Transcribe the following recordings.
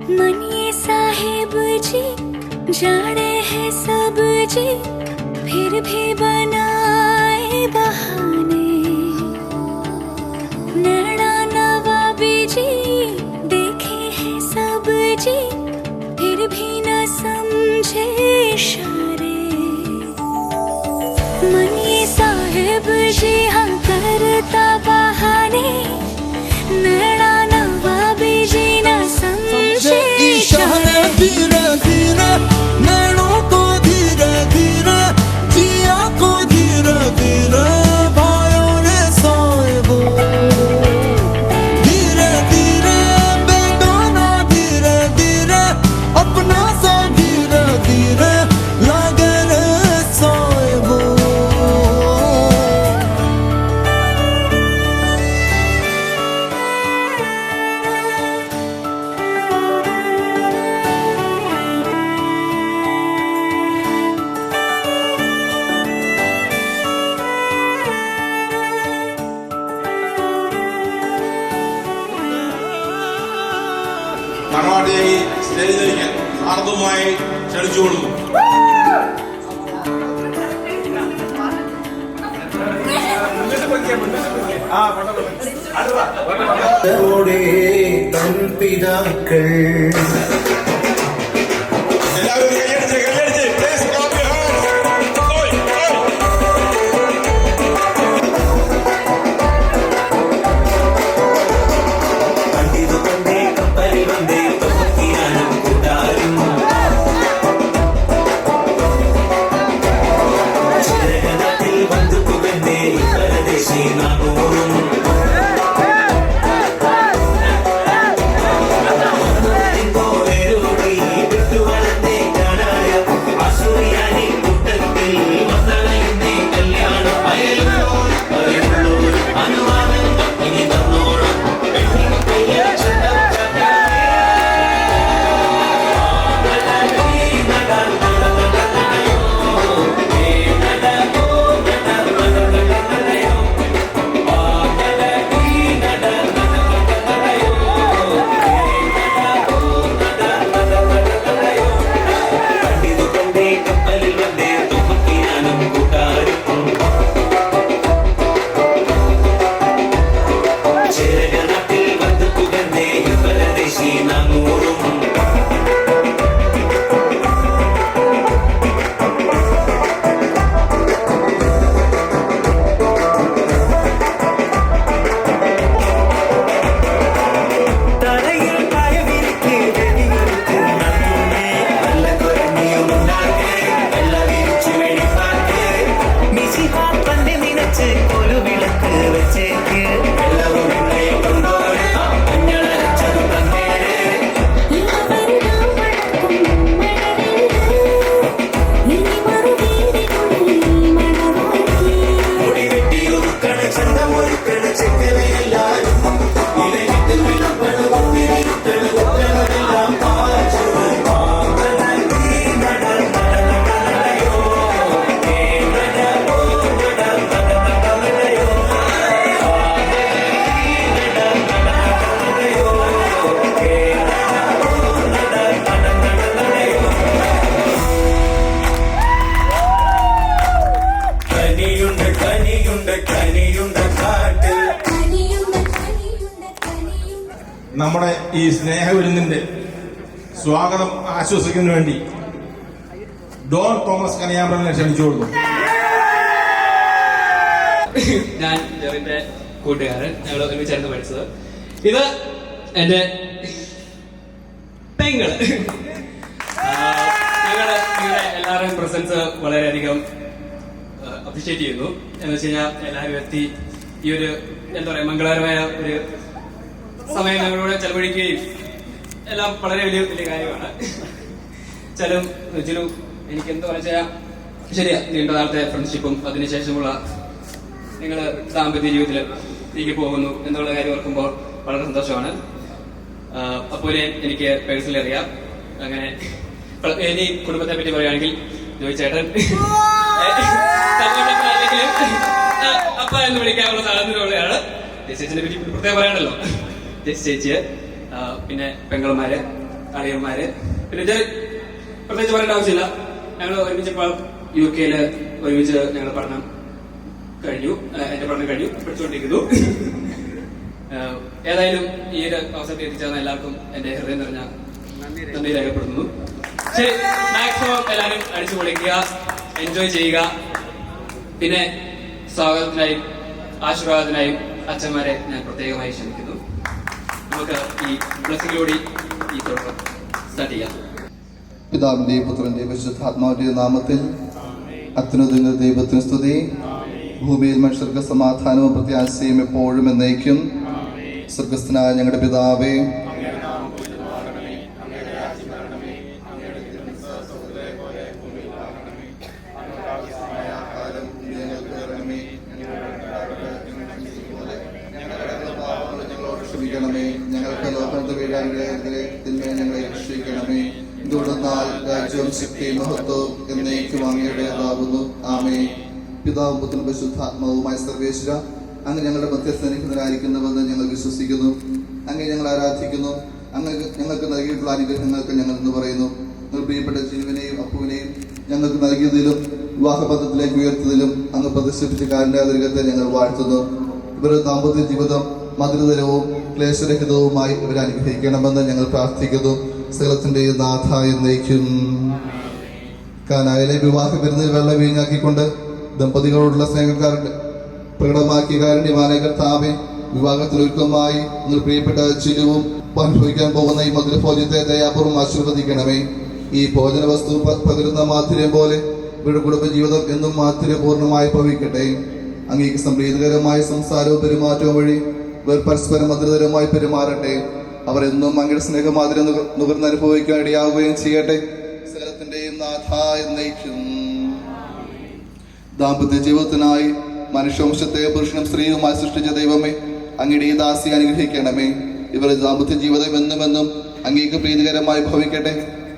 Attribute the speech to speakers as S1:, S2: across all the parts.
S1: मनिए साहिब जी जाने हैं सब जी, फिर भी बनाए बहाने। नैना नवाबी जी देखे हैं सब जी, फिर भी न समझे इशारे। मनिए साहिब जी हाँ करता बहाने, नैना नवाबी जी न समझे इशारे।
S2: धीरे धीरे नैनों को धीरे धीरे, जिया को धीरे धीरे भाइयों ने साहिबो। धीरे धीरे बेगाना धीरे धीरे, अपना सा धीरे धीरे लागे रे साहिबो।
S3: മണവാട്ടിയെ സ്റ്റേജിലേക്ക് ആർദ്രമായി ക്ഷണിച്ചുകൊള്ളുന്നു.
S2: പിതാക്കൾ
S3: എല്ലാവരും കൈയടിച്ച് കൈയടിച്ച് Please clap your hands. ഓയ്, ഓയ്. നമ്മുടെ ഈ സ്നേഹവിരുന്നിന്റെ സ്വാഗതം ആശ്വസിക്കുന്നതിന് വേണ്ടി ഡോൺ തോമസ് കനിയാമ്പലിനെ ക്ഷണിച്ചുകൊള്ളുന്നു.
S4: ഞാൻ ജെറിന്റെ കൂട്ടുകാരൻ, ഞങ്ങൾ ഒരുമിച്ചായിരുന്നു പഠിച്ചത്. ഇത് എന്റെ പെങ്ങള്. ഞങ്ങള് നിങ്ങളുടെ എല്ലാവരുടെയും പ്രസൻസ് വളരെയധികം അപ്രീഷിയേറ്റ് ചെയ്യുന്നു. എന്ന് വെച്ച് കഴിഞ്ഞാൽ എല്ലാവരും എത്തി ഈ ഒരു എന്താ പറയാ മംഗളകരമായ ഒരു സമയം ഞങ്ങളോട് ചെലവഴിക്കുകയും എല്ലാം വളരെ വലിയ വലിയ കാര്യമാണ്. ചിലു എനിക്ക് എന്താ വെച്ചാൽ ശരിയാ, നീണ്ട നാളത്തെ ഫ്രണ്ട്ഷിപ്പും അതിനുശേഷമുള്ള നിങ്ങള് ദാമ്പത്യ ജീവിതത്തിലേക്ക് പോകുന്നു എന്നുള്ള കാര്യം ഓർക്കുമ്പോൾ വളരെ സന്തോഷമാണ്. അപ്പോൾ എനിക്ക് പേഴ്സണലി അറിയാം. അങ്ങനെ ഇനി കുടുംബത്തെ പറ്റി പറയുകയാണെങ്കിൽ ജോയിച്ചേട്ടൻ അപ്പ എന്ന് വിളിക്കാനുള്ള സാധനത്തിലുള്ളതാണ്. ചേച്ചിനെ പറ്റി പ്രത്യേകം പറയണല്ലോ. ചേച്ചിയെ പിന്നെ പെങ്ങളുമാര് അളിയന്മാര്. പിന്നെ ഇത് പ്രത്യേകിച്ച് പറയേണ്ട ആവശ്യമില്ല. ഞങ്ങൾ ഒരുമിച്ച് ഇപ്പോൾ UK-ല് ഒരുമിച്ച് ഞങ്ങൾ പഠനം കഴിഞ്ഞു. എന്റെ പഠനം കഴിഞ്ഞു, പഠിച്ചുകൊണ്ടിരിക്കുന്നു. ഏതായാലും ഈ ഒരു അവസരത്തിൽ എത്തിച്ചേർന്ന എല്ലാവർക്കും എന്റെ ഹൃദയം നിറഞ്ഞ നന്ദി രേഖപ്പെടുത്തുന്നു. ശരി, മാക്സിമം എല്ലാവരും അടിച്ചു പൊളിക്കുക, എൻജോയ് ചെയ്യുക. പിന്നെ സ്വാഗതത്തിനായും ആശീർവാദത്തിനായും അച്ഛന്മാരെ ഞാൻ പ്രത്യേകമായി ക്ഷണിക്കുന്നു. നമുക്ക് ഈ ബ്ലെസ്സിങ്ങിലൂടെ ഈ തുടക്കം സ്റ്റാർട്ട് ചെയ്യാം.
S2: പിതാവിന്റെയും പുത്രന്റെയും പരിശുദ്ധാത്മാവിന്റെ നാമത്തിൽ അത്യുന്നതങ്ങളുടെ ദൈവത്തിന് സ്തുതി. ഭൂമിയിൽ മനുഷ്യർക്ക് സമാധാനവും പ്രത്യാശയും എപ്പോഴും എന്നേക്കും. സ്വർഗസ്ഥനായ ഞങ്ങളുടെ പിതാവേ, ക്ഷമിക്കണമേ. ഞങ്ങൾക്ക് ലോകത്ത് വീഴാതെ ഞങ്ങളെ രക്ഷിക്കണമേ. തുടർന്നാൽ രാജ്യവും ശക്തിയും മഹത്വവും എന്നേക്കും അങ്ങയുടേതാകുന്നു. ആമേൻ. പിതാവും പുത്രനും പരിശുദ്ധാത്മാവുമായ സർവേശ്വര, അങ്ങ് ഞങ്ങളുടെ മധ്യസ്ഥനിഹിതനായിരിക്കുന്നുവെന്ന് ഞങ്ങൾ വിശ്വസിക്കുന്നു. അങ്ങ് ഞങ്ങൾ ആരാധിക്കുന്നു. ഞങ്ങൾക്ക് നൽകിയിട്ടുള്ള അനുഗ്രഹങ്ങൾക്ക് ഞങ്ങൾ എന്ന് പറയുന്നു. നിങ്ങൾ പ്രിയപ്പെട്ട ജീവനെയും അപ്പുവിനെയും ഞങ്ങൾക്ക് നൽകിയതിലും വിവാഹബന്ധത്തിലേക്ക് ഉയർത്തതിലും അങ്ങ് പ്രദർശിപ്പിച്ച കാരുണ്യാതിരകത്തെ ഞങ്ങൾ വാഴ്ത്തുന്നു. ഇവരുടെ ദാമ്പത്യ ജീവിതം മധുരതരവും ക്ലേശരഹിതവുമായി ഇവരെ അനുഗ്രഹിക്കണമെന്ന് ഞങ്ങൾ പ്രാർത്ഥിക്കുന്നു. സകലത്തിന്റെ നാഥ എന്നേക്കും. കാനായിലെ വിവാഹ വിരുന്നിൽ വെള്ളം വീഞ്ഞാക്കിക്കൊണ്ട് ദമ്പതികളോടുള്ള സ്നേഹക്കാരുടെ പ്രകടമാക്കിയ കാരുണ്യവാനായ കർത്താവേ, വിവാഹത്തിലൊരുക്കമായി നിങ്ങൾ പ്രിയപ്പെട്ട ചിലുവും അനുഭവിക്കാൻ പോകുന്ന ഈ മധുരഭോജ്യത്തെ ദയാപൂർവ്വം ആശീർവദിക്കണമേ. ഈ ഭോജന വസ്തു പകരുന്ന മാധുര്യം പോലെ ഇവരുടെ കുടുംബജീവിതം എന്നും മാധുര്യപൂർണ്ണമായി ഭവിക്കട്ടെ. അങ്ങേക്ക് സംപ്രീതകരമായ സംസാരവും പെരുമാറ്റവും വഴി ഇവർ പരസ്പരം മധുരതരമായി പെരുമാറട്ടെ. അവർ എന്നും അങ്ങയുടെ സ്നേഹമാതിരം നുകർന്ന് അനുഭവിക്കാൻ ഇടയാവുകയും ചെയ്യട്ടെ. സകലത്തിന്റെയും നാഥ എന്നേക്കും. ദാമ്പത്യ ജീവിതത്തിനായി മനുഷ്യവംശത്തെ പുരുഷനും സ്ത്രീയുമായി സൃഷ്ടിച്ച ദൈവമേ, അങ്ങയുടെ ഈ ദാസി അനുഗ്രഹിക്കണമേ. ഇവരുടെ ദാമ്പത്യ ജീവിതം എന്നുമെന്നും അങ്ങേക്ക് പ്രീതികരമായി ഭവിക്കട്ടെ.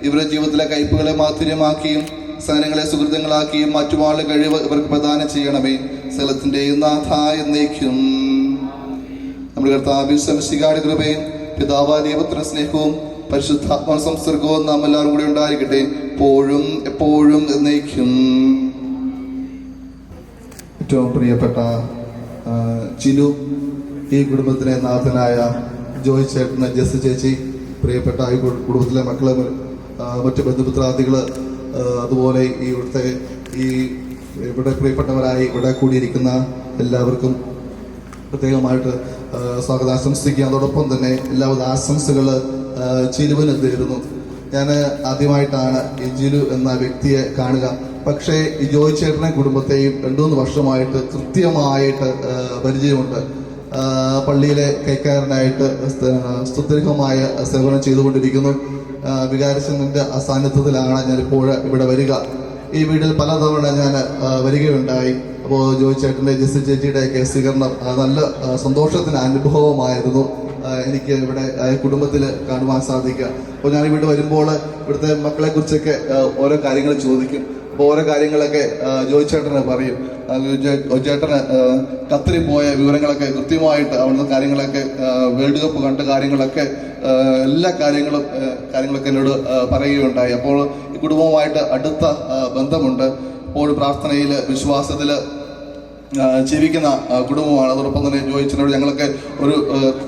S2: ഇവരുടെ ജീവിതത്തിലെ കയ്പുകളെ മാധുര്യമാക്കിയും സഹനങ്ങളെ സുഹൃത്തുക്കളാക്കിയും മറ്റുമാളുടെ കഴിവ് ഇവർക്ക് പ്രദാനം ചെയ്യണമേ. സകലത്തിന്റെയും നാഥ എന്നേക്കും. നമ്മുടെ കർത്താവിൻ ശംസികാട് കൃപയും പിതാവായ ദൈവത്തിന്റെ സ്നേഹവും പരിശുദ്ധാത്മ സംസർഗവും നാം എല്ലാവരും കൂടി ഉണ്ടായിരിക്കട്ടെ, എപ്പോഴും എപ്പോഴും എന്നേക്കും. ഏറ്റവും പ്രിയപ്പെട്ട ചിലു, ഈ കുടുംബത്തിലെ നാഥനായ ജോയ് ചേട്ടന്, ജസ് ചേച്ചി, പ്രിയപ്പെട്ട ഈ കുടുംബത്തിലെ മക്കള്, മറ്റു ബന്ധുമിത്രാദികള്, അതുപോലെ ഇവിടെ പ്രിയപ്പെട്ടവരായി ഇവിടെ കൂടിയിരിക്കുന്ന എല്ലാവർക്കും പ്രത്യേകമായിട്ട് സ്വാഗതം ആശംസിക്കുക. അതോടൊപ്പം തന്നെ എല്ലാവിധ ആശംസകൾ ചിലുവിന് നേരുന്നു. ഞാൻ ആദ്യമായിട്ടാണ് ഈ ജിലു എന്ന വ്യക്തിയെ കാണുക. പക്ഷേ ഈ ജോയ് ചേട്ടനെ കുടുംബത്തെയും 2-3 വർഷമായിട്ട് കൃത്യമായിട്ട് പരിചയമുണ്ട്. പള്ളിയിലെ കൈക്കാരനായിട്ട് സ്തുത്യർഹമായ സേവനം ചെയ്തുകൊണ്ടിരിക്കുന്നു. വികാരച്ചന്റെ സാന്നിധ്യത്തിലാണ് ഞാനിപ്പോൾ ഇവിടെ വരിക. ഈ വീട്ടിൽ പലതവണ ഞാൻ വരികയുണ്ടായി. അപ്പോൾ ജോയ് ചേട്ടൻ്റെ, ജെസ്സി ചേച്ചിയുടെയൊക്കെ സ്വീകരണം നല്ല സന്തോഷത്തിന് അനുഭവമായിരുന്നു എനിക്ക് ഇവിടെ കുടുംബത്തിൽ കാണുവാൻ സാധിക്കുക. അപ്പോൾ ഞാൻ ഇവിടെ വരുമ്പോൾ ഇവിടുത്തെ മക്കളെ കുറിച്ചൊക്കെ ഓരോ കാര്യങ്ങൾ ചോദിക്കും. അപ്പോൾ ഓരോ കാര്യങ്ങളൊക്കെ ജോയ് ചേട്ടന് പറയും. ജോയ് ചേട്ടന് ഖത്തറിൽ പോയ വിവരങ്ങളൊക്കെ കൃത്യമായിട്ട് അവിടുത്തെ കാര്യങ്ങളൊക്കെ, വേൾഡ് കപ്പ് കണ്ട കാര്യങ്ങളൊക്കെ, എല്ലാ കാര്യങ്ങളൊക്കെ എന്നോട് പറയുകയുണ്ടായി. അപ്പോൾ ഈ കുടുംബവുമായിട്ട് അടുത്ത ബന്ധമുണ്ട്. അപ്പോൾ പ്രാർത്ഥനയിൽ, വിശ്വാസത്തിൽ ജീവിക്കുന്ന കുടുംബമാണ്. അതോടൊപ്പം തന്നെ ജോയിച്ചനോട് ഞങ്ങളൊക്കെ ഒരു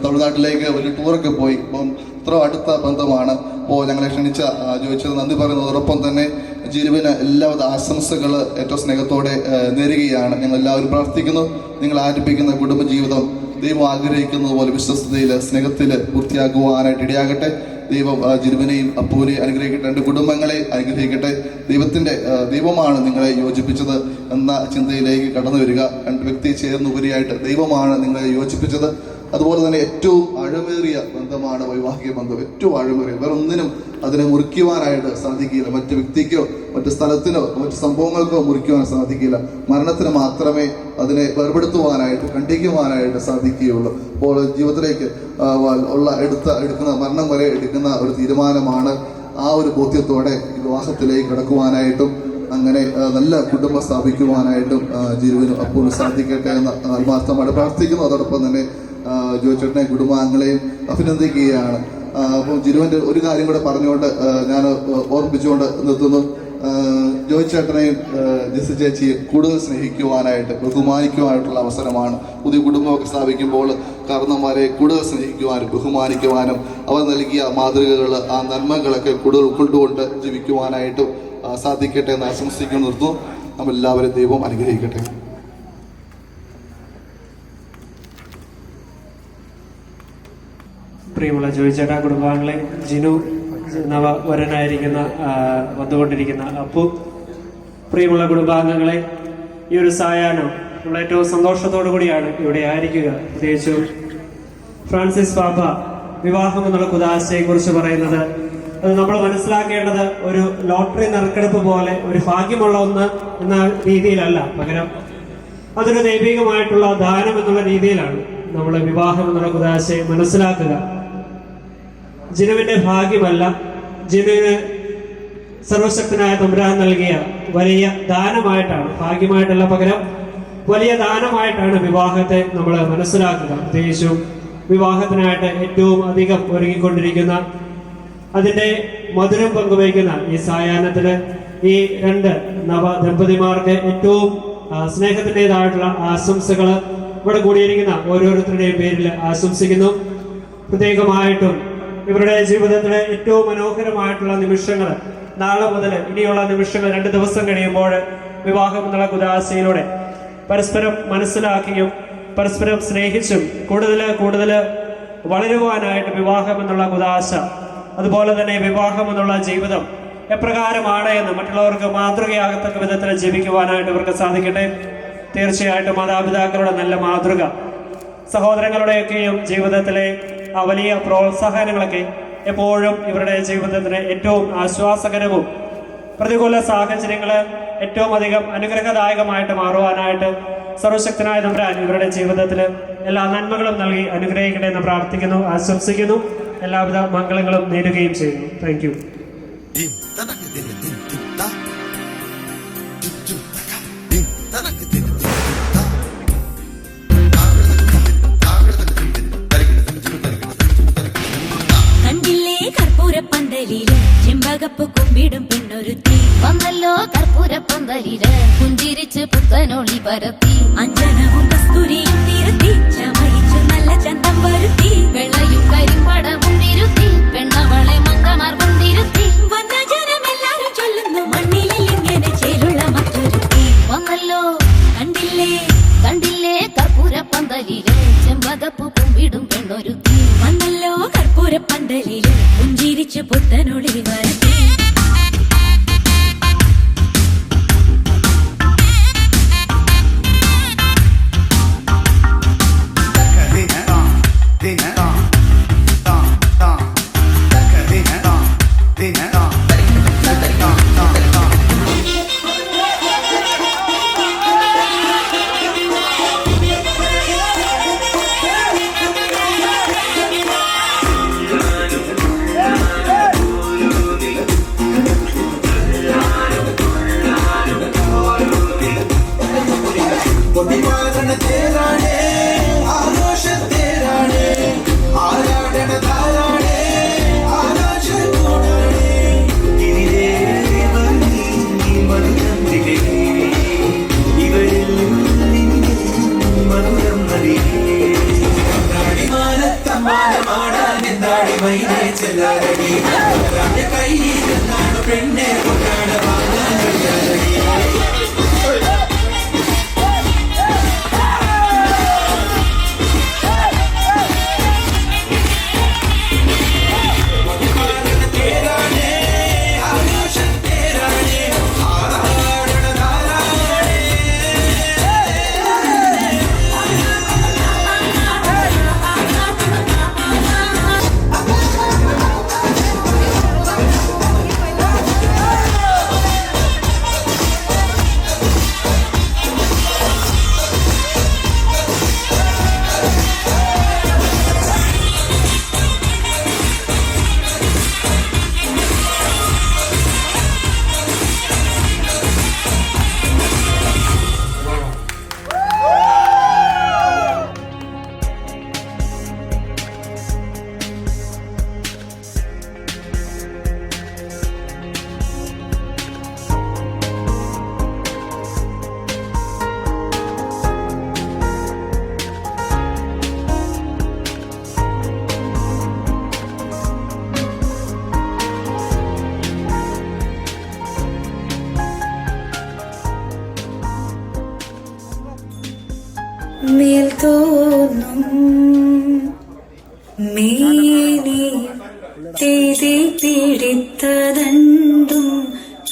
S2: തമിഴ്നാട്ടിലേക്ക് ഒരു ടൂറൊക്കെ പോയി. അപ്പം ഇത്ര അടുത്ത ബന്ധമാണ്. അപ്പോൾ ഞങ്ങളെ ക്ഷണിച്ച ജോയിച്ചത് നന്ദി പറയുന്നതോടൊപ്പം തന്നെ ജിരുവിന് എല്ലാവിധ ആശംസകൾ ഏറ്റവും സ്നേഹത്തോടെ നേരുകയാണ്. ഞങ്ങൾ എല്ലാവരും പ്രാർത്ഥിക്കുന്നു, നിങ്ങൾ ആരംഭിക്കുന്ന കുടുംബജീവിതം ദൈവം ആഗ്രഹിക്കുന്നത് പോലെ വിശ്വസ്തയിൽ, സ്നേഹത്തിൽ പൂർത്തിയാക്കുവാനായിട്ട് ഇടയാകട്ടെ. ദൈവം ജിരുവിനെയും അപ്പൂനെയും അനുഗ്രഹിക്കട്ടെ, 2 കുടുംബങ്ങളെ അനുഗ്രഹിക്കട്ടെ. ദൈവമാണ് നിങ്ങളെ യോജിപ്പിച്ചത് എന്ന ചിന്തയിലേക്ക് കടന്നു വരിക. 2 വ്യക്തി ചേർന്നുപരിയായിട്ട് ദൈവമാണ് നിങ്ങളെ യോജിപ്പിച്ചത്. അതുപോലെ തന്നെ ഏറ്റവും ആഴമേറിയ ബന്ധമാണ് വൈവാഹിക ബന്ധം. ഏറ്റവും ആഴമേറിയ, വേറൊന്നിനും അതിനെ മുറിക്കുവാനായിട്ട് സാധിക്കില്ല. മറ്റു വ്യക്തിക്കോ മറ്റു സ്ഥലത്തിനോ മറ്റു സംഭവങ്ങൾക്കോ മുറിക്കുവാൻ സാധിക്കില്ല. മരണത്തിന് മാത്രമേ അതിനെ വേർപെടുത്തുവാനായിട്ട്, ഖണ്ഡിക്കുവാനായിട്ട് സാധിക്കുകയുള്ളൂ. അപ്പോൾ ജീവിതത്തിലേക്ക് എടുക്കുന്ന മരണം വരെ എടുക്കുന്ന ഒരു തീരുമാനമാണ്. ആ ഒരു ബോധ്യത്തോടെ വിവാഹത്തിലേക്ക് കടക്കുവാനായിട്ടും അങ്ങനെ നല്ല കുടുംബം സ്ഥാപിക്കുവാനായിട്ടും ജിരുവിനും അപ്പൂനും സാധിക്കട്ടെ എന്ന് ആത്മാർത്ഥമായിട്ട് പ്രാർത്ഥിക്കുന്നു. അതോടൊപ്പം തന്നെ ജോയ് ചേട്ടനെ കുടുംബാംഗങ്ങളെയും അഭിനന്ദിക്കുകയാണ്. അപ്പം ജിനുവിൻ്റെ ഒരു കാര്യം കൂടെ പറഞ്ഞുകൊണ്ട് ഞാൻ ഓർമ്മിപ്പിച്ചുകൊണ്ട് നിർത്തുന്നു. ജോയ് ചേട്ടനെയും ജെസ്സി ചേച്ചിയും കൂടുതൽ സ്നേഹിക്കുവാനായിട്ട് ബഹുമാനിക്കുവാനായിട്ടുള്ള അവസരമാണ്. പുതിയ കുടുംബമൊക്കെ സ്ഥാപിക്കുമ്പോൾ കാരണന്മാരെ കൂടുതൽ സ്നേഹിക്കുവാനും ബഹുമാനിക്കുവാനും അവർ നൽകിയ മാതൃകകൾ, ആ നന്മകളൊക്കെ കൂടുതൽ ഉൾക്കൊണ്ടുകൊണ്ട് ജീവിക്കുവാനായിട്ടും സാധിക്കട്ടെ എന്ന് ആശംസിക്കുന്നു. നിർത്തുന്നു. നമ്മളെല്ലാവരും ദൈവം അനുഗ്രഹിക്കട്ടെ.
S5: പ്രിയമുള്ള ജോയ് ചേട്ടാ, കുടുംബാംഗങ്ങളെ, ജിനു, നവവരനായിരിക്കുന്ന വന്നുകൊണ്ടിരിക്കുന്ന അപ്പു, പ്രിയമുള്ള കുടുംബാംഗങ്ങളെ, ഈ ഒരു സായാഹ്നം നമ്മൾ ഏറ്റവും സന്തോഷത്തോടു കൂടിയാണ് ഇവിടെ ആയിരിക്കുക. പ്രത്യേകിച്ചും ഫ്രാൻസിസ് പാപ്പ വിവാഹം എന്നുള്ള കുദാശയെ കുറിച്ച് പറയുന്നത്, അത് നമ്മൾ മനസ്സിലാക്കേണ്ടത് ഒരു ലോട്ടറി നറുക്കെടുപ്പ് പോലെ ഒരു ഭാഗ്യമുള്ള ഒന്ന് എന്ന രീതിയിലല്ല, പകരം അതൊരു ദൈവികമായിട്ടുള്ള ദാനം എന്നുള്ള രീതിയിലാണ് നമ്മൾ വിവാഹം എന്നുള്ള കുദാശയെ മനസ്സിലാക്കുക. ജിനുവിന്റെ ഭാഗ്യമല്ല, ജിനുവിന് സർവശക്തനായ തമ്പുരാൻ നൽകിയ വലിയ ദാനമായിട്ടാണ്, ഭാഗ്യമായിട്ടല്ല, പകരം വലിയ ദാനമായിട്ടാണ് വിവാഹത്തെ നമ്മൾ മനസ്സിലാക്കുക. പ്രത്യേകിച്ചും വിവാഹത്തിനായിട്ട് ഏറ്റവും അധികം ഒരുങ്ങിക്കൊണ്ടിരിക്കുന്ന, അതിന്റെ മധുരം പങ്കുവയ്ക്കുന്ന ഈ സായാഹ്നത്തില് ഈ രണ്ട് നവദമ്പതിമാർക്ക് ഏറ്റവും സ്നേഹത്തിൻ്റെതായിട്ടുള്ള ആശംസകൾ ഇവിടെ കൂടിയിരിക്കുന്ന ഓരോരുത്തരുടെയും പേരിൽ ആശംസിക്കുന്നു. പ്രത്യേകമായിട്ടും ഇവരുടെ ജീവിതത്തിലെ ഏറ്റവും മനോഹരമായിട്ടുള്ള നിമിഷങ്ങൾ, നാളെ മുതൽ ഇനിയുള്ള നിമിഷങ്ങൾ 2 ദിവസം കഴിയുമ്പോൾ വിവാഹം എന്നുള്ള കുദാശയിലൂടെ പരസ്പരം മനസ്സിലാക്കിയും പരസ്പരം സ്നേഹിച്ചും കൂടുതൽ വളരുവാനായിട്ട് വിവാഹം എന്നുള്ള കുദാശ, അതുപോലെ തന്നെ വിവാഹം എന്നുള്ള ജീവിതം എപ്രകാരമാണ് എന്ന് മറ്റുള്ളവർക്ക് മാതൃകയാകത്തക്ക വിധത്തിൽ ജീവിക്കുവാനായിട്ട് ഇവർക്ക് സാധിക്കട്ടെ. തീർച്ചയായിട്ടും മാതാപിതാക്കളുടെ നല്ല മാതൃക, സഹോദരങ്ങളുടെയൊക്കെയും ജീവിതത്തിലെ ആ വലിയ പ്രോത്സാഹനങ്ങളൊക്കെ എപ്പോഴും ഇവരുടെ ജീവിതത്തിന് ഏറ്റവും ആശ്വാസകരവും പ്രതികൂല സാഹചര്യങ്ങൾ ഏറ്റവും അധികം അനുഗ്രഹദായകമായിട്ട് മാറുവാനായിട്ട് സർവശക്തനായ തമ്പുരാൻ ഇവരുടെ ജീവിതത്തിൽ എല്ലാ നന്മകളും നൽകി അനുഗ്രഹിക്കട്ടെ എന്ന് പ്രാർത്ഥിക്കുന്നു, ആശംസിക്കുന്നു. എല്ലാവിധ മംഗളങ്ങളും നേടുകയും ചെയ്യുന്നു. Thank you.
S1: ചെമ്പകപ്പ് കുമ്പിടും പെണ്ണൊരുത്തി
S6: വന്നല്ലോ കർപ്പൂരപ്പന്തലില് പുഞ്ചിരിച്ച് പുത്തനൊളി പരത്തി
S1: അഞ്ജനവും കസ്തൂരിയും തിരുത്തി ചമയിച്ചു നല്ല ചന്തം വരുത്തി
S6: വെള്ളയും കരിമ്പടവും തിരുത്തി പെണ്ണവളെ മങ്കമാർഗം തിരുത്തി
S1: വന്ന ജനമെല്ലാരും ചൊല്ലുന്നു മണ്ണിലിൽ ഇങ്ങനെ ചേലുള്ള മറ്റൊരുത്തി
S6: വന്നല്ലോ
S1: കണ്ടില്ലേ
S6: കർപ്പൂരപ്പന്തലില് ചെമ്പകപ്പ് കുമ്പിടും പെണ്ണൊരുത്തി
S1: വന്നല്ലോ കർപ്പൂരപ്പന്തലില് പുഞ്ചിരിച്ചു പുത്തനൊളി വരുത്തി
S3: പെണ്ണെ
S1: തീതി പിടിത്തതണ്ടും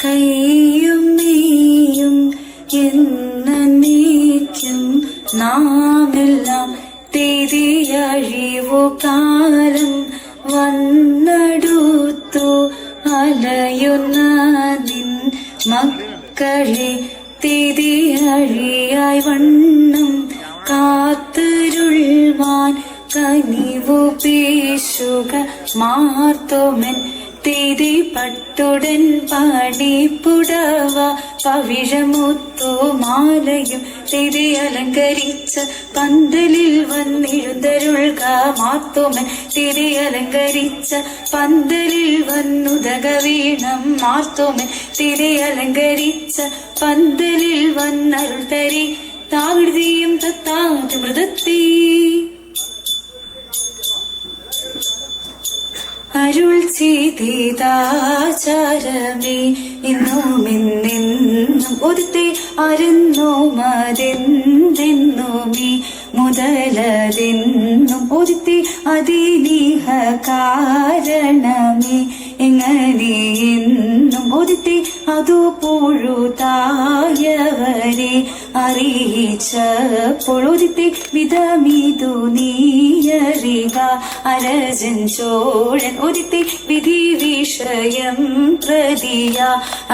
S1: കൈയും നീയും എന്നേക്കും നാമെല്ലാം തിരിയഴിവു കാലം വന്നടുത്തു അലയുന്ന നിൻ മക്കളെ തിരിയഴിയായി വണ്ണം കാത്തരുൾവാൻ കനിവു പീശുക മാർത്തോമൻ തിരി പട്ടുടൻ പാടിപ്പുടവ പവിഴമുത്തു മാലയും തിരി അലങ്കരിച്ച പന്തലിൽ വന്നെഴുന്തരുൾക മാർത്തോമൻ തിരി അലങ്കരിച്ച പന്തലിൽ വന്നുദക വീണം മാർത്തോമൻ തിരി അലങ്കരിച്ച പന്തലിൽ വന്നരുൾ തരി താഴ്തിയും തത്താത് മൃതത്തീ അരുൾ ചെയ്താചാരമേ ഇന്നുമെന്നെന്നും ഒരുത്തെ അരുന്നോ മതെന്തെന്നുമീ മുതലതെന്നും ഒരുത്തെ അതിനീഹ കാരണമേ എങ്ങനെയെന്നും ഒരുത്തെ അതു പൊഴുതായവരെ അറിയിച്ചപ്പോൾ ഒരുത്തെ വിധമിതു നീയറിക അരജൻ ചോഴൻ ഒരുത്തെ വിധി വിഷയം പ്രതിയ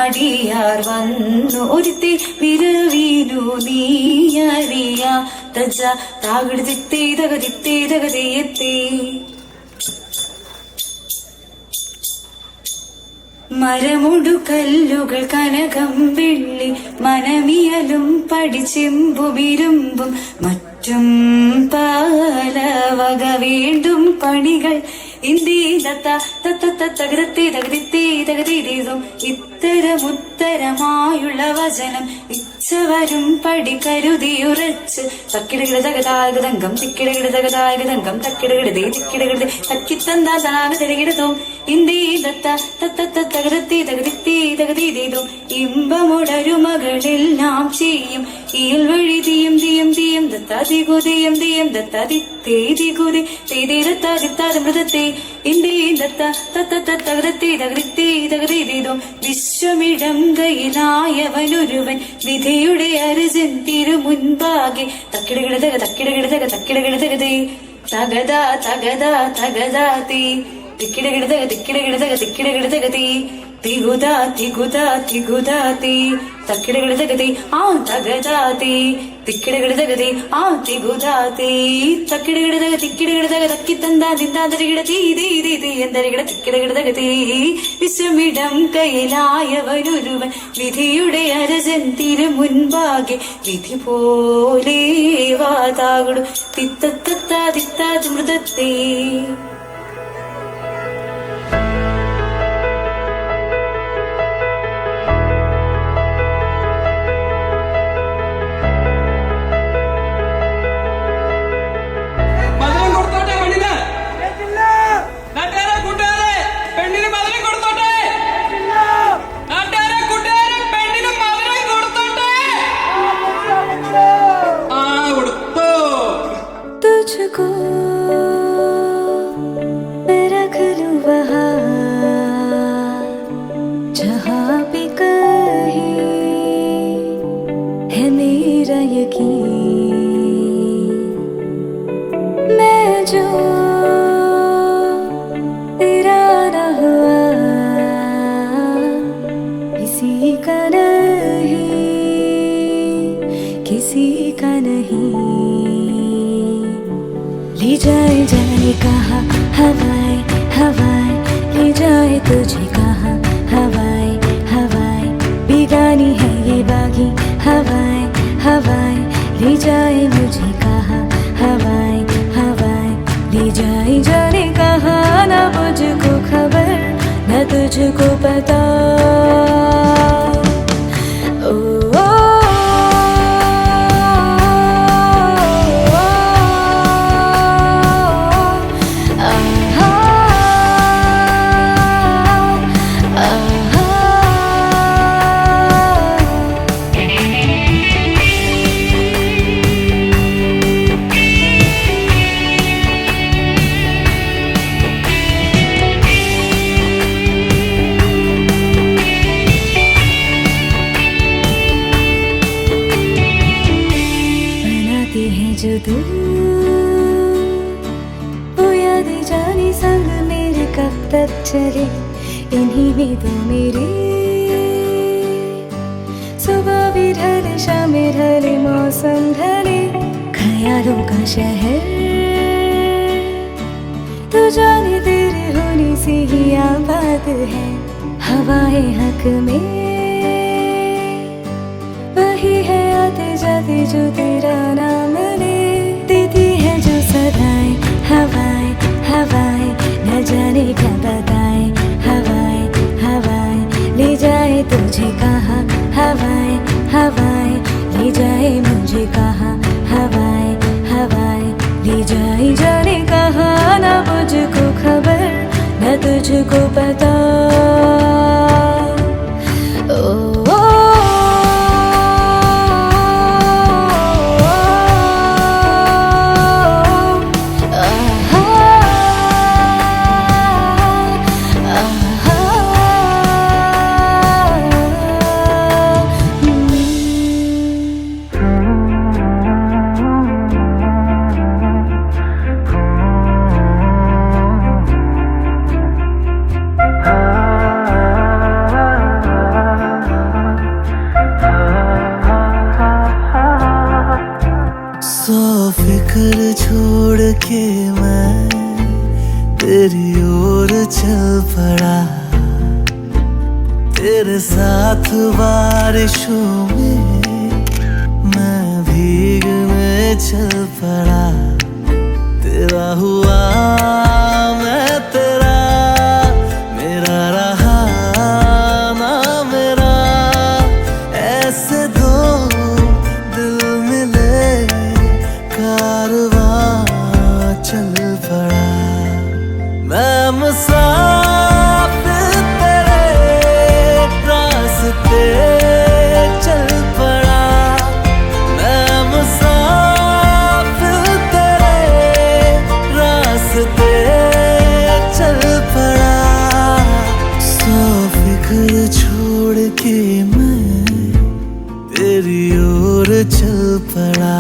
S1: അടിയാർ വന്നു ഒരുത്തെ വിരവിനു നീയറിയ തജ താകൃതിത്തേതകതിത്തേതകതയത്തേ മരമുടു കല്ലുകൾ കനകം വെള്ളി മനമിയലും പടിച്ചെമ്പുമിരുമ്പും മറ്റും പല വക വീണ്ടും പണികൾ ഇത്തരമുത്തരമായുള്ള വചനം ഇച്ഛവരും പടി കരുതിയുറച്ച് തക്കിടകിടതകതാഗതങ്കം തിക്കിടകിടതകതാഗതങ്കം തക്കിടകിടതേ തിക്കിടകിടതേ തക്കിത്തന്താതാകതരകിടതും തകതീതകതീതകതീതകതീതകതീതീതും ഇമ്പമുടരുമകളെല്ലാം ചെയ്യും ഈൽ വഴി തീയും തീയും തീയും ദത്താതികുതയും തീയും ദത്താതിത്തേ ദികുതേ തേതേരത്താതിത്താത മൃതത്തെ തകതീതകതീതകതീതകതീതും വിശ്വമിടം കയ്യിലായവനൊരുവൻ വിധിയുടെ അർജൻ തിരുമുൻപാകെ തക്കിടകിടതക തക്കിടകിടതക തക്കിടകിടതകതേ തകതാ തകതാ തകതാ തീ തിക്കിടകിടതക തിക്കിടകിടതക തിക്കിടകിടതകതീ തികുതാ തികുതാ തികുതാതി തക്കിടകിടതകതി ആ തകതാതി തിക്കിടകിടതകതി ആ തികുതാതി തക്കിടകിടതക തിക്കിടകിടതക തക്കിത്തന്താ തിന്താന്തരികിട തീ എന്തരികിട തിക്കിടകിടതകതി വിശ്വമിടം കയ്യിലായവനൊരുവൻ വിധിയുടെ അരജൻ തിരുമുൻപാകെ വിധി പോലെ വാതാകുടു തിത്തത്താ തിത്താതി മൃതത്തേ तुझको मैं रख लूं वहाँ जहाँ भी कहीं है मेरा यकीन मैं जो तेरा ना हुआ किसी का नहीं किसी का नहीं ले जाए जाए कहा हवाएं हवाएं ले जाए तुझे कहा हवाएं हवाएं बेगानी है ये बागी हवाएं हवाएं ले जाए मुझे कहा हवाएं हवाएं ले जाए जाने कहा ना मुझको खबर न तुझको पता ओ दूर वो यादें जाने संग मेरे कब तक चले इन्हीं में तो मेरे सुबह भी ढले शाम ढले मौसम ढले ख्यालों का शहर तू जाने तेरे होने से ही आबाद है हवाएं हक में वही है आते जाते जो तेरा नाम ले देती है जो सदाएं हवाएं हवाएं न जाने क्या बताएं हवाएं हवाएं ले जाए तुझे कहाँ हवाएं हवाएं ले जाए मुझे कहाँ हवाएं हवाएं ले जाए जाने कहाँ ना मुझको खबर न तुझको पता ओ
S7: फिक्र छोड़ के मैं तेरी ओर चल पड़ा तेरे साथ बारिशों में मैं भीगने चल पड़ा तेरा हुआ मैं तेरा मेरा रहा ना मेरा ऐसे दो दिल मिले कारवां चल पड़ा मैं मुसाफिर तेरे रास्ते चल पड़ा मैं मुसाफिर तेरे रास्ते चल पड़ा सौ फिक्र छोड़ के मैं तेरी ओर चल पड़ा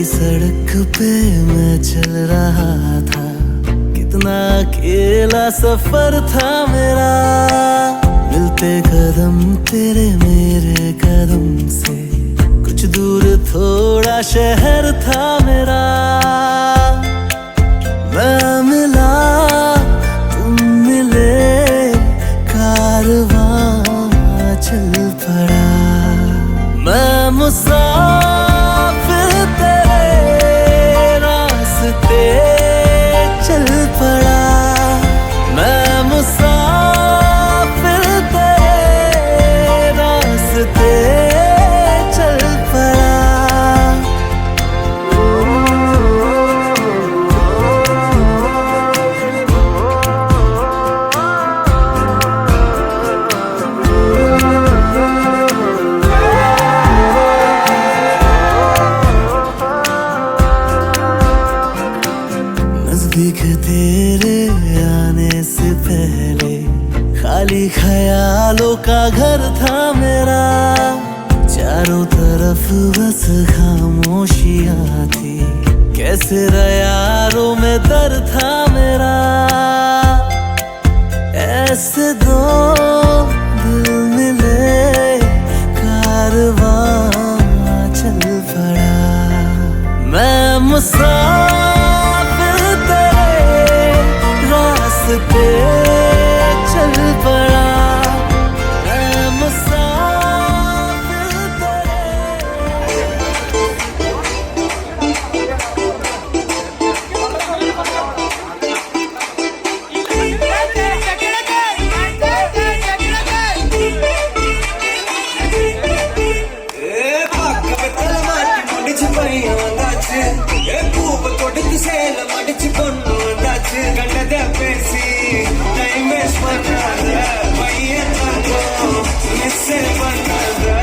S7: सड़क पे मैं चल रहा था कितना अकेला सफर था मेरा मिलते कदम तेरे मेरे कदम से कुछ दूर थोड़ा शहर था मेरा मैं मिला तुम मिले कारवां चल पड़ा मैं मुसाफिर चल पड़ा मैं मुसाफिर तेरे रास्ते चल पड़ा नजदीक तेरे आने से पहले खाली ख्यालों का घर था मेरा चारों तरफ बस खामोशियाँ थी कैसे यारों में दर्द था मेरा ऐसे दो दिल मिले कारवां चल पड़ा मैं मुसाफिर रास्ते चल पड़ा मैं मुसाफिर
S8: கண்டதை பேசி டைம் வேஸ்ட் பண்ணாத பையன் மிஸ் பண்ணாத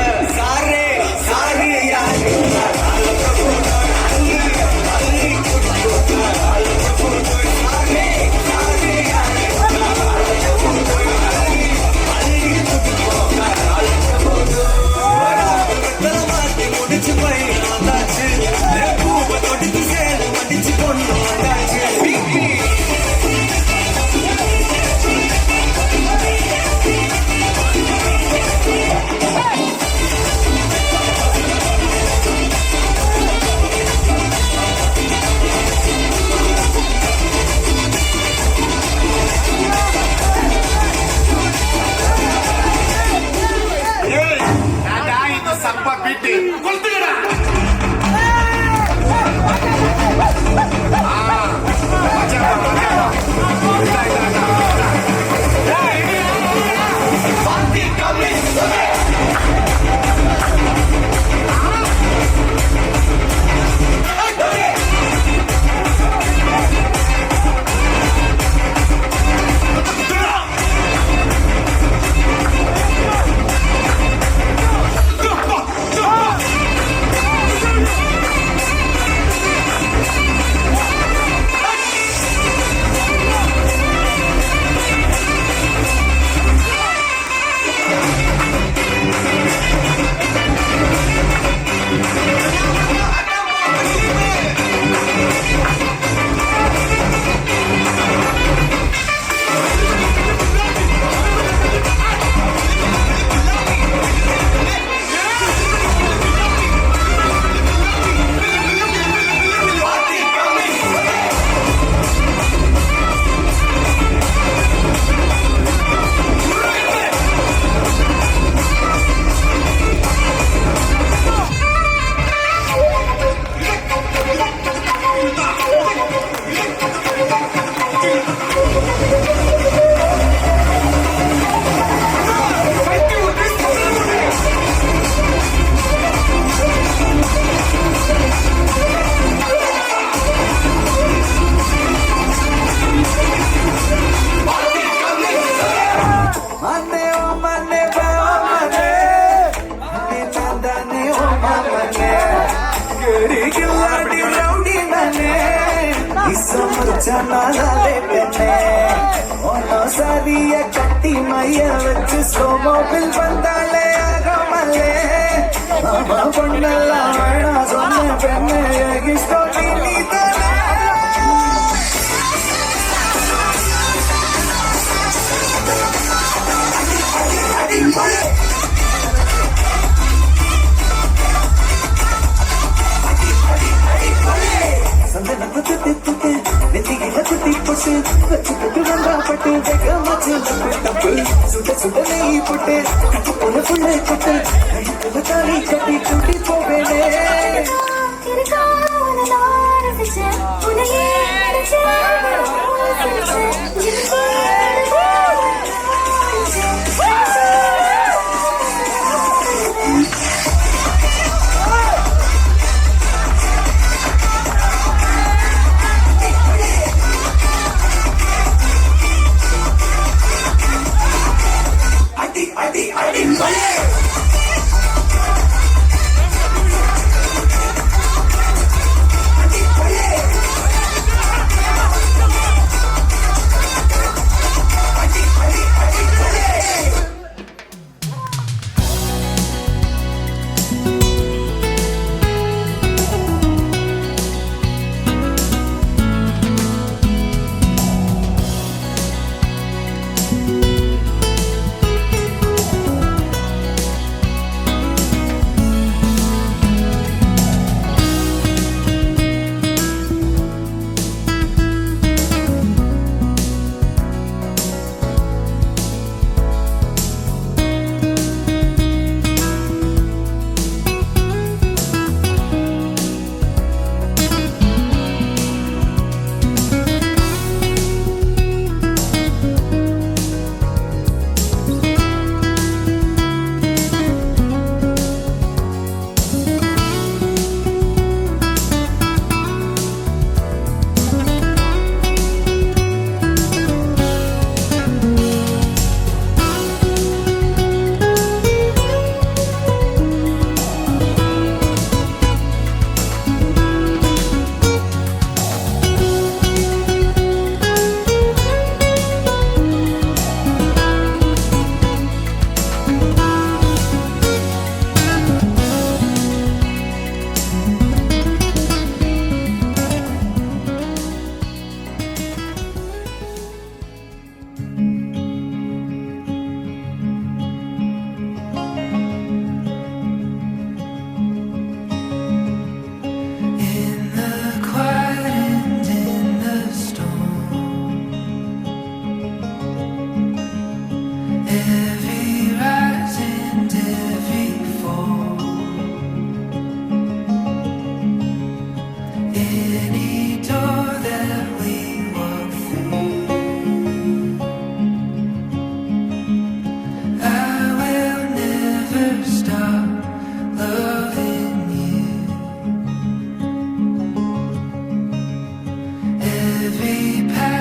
S7: ചനാലെ പെണ്ണെ ഓനോ സാരിയ കട്ടി മയ്യ വെച്ച് സ്ലോ മോബിൽ വന്നാലേ ആകമല്ലേ അവ പൊണ്ണല്ല വേണ സൊന്ന പെണ്ണെ ഇഷ്ടം നീ തന്നെ
S9: Every path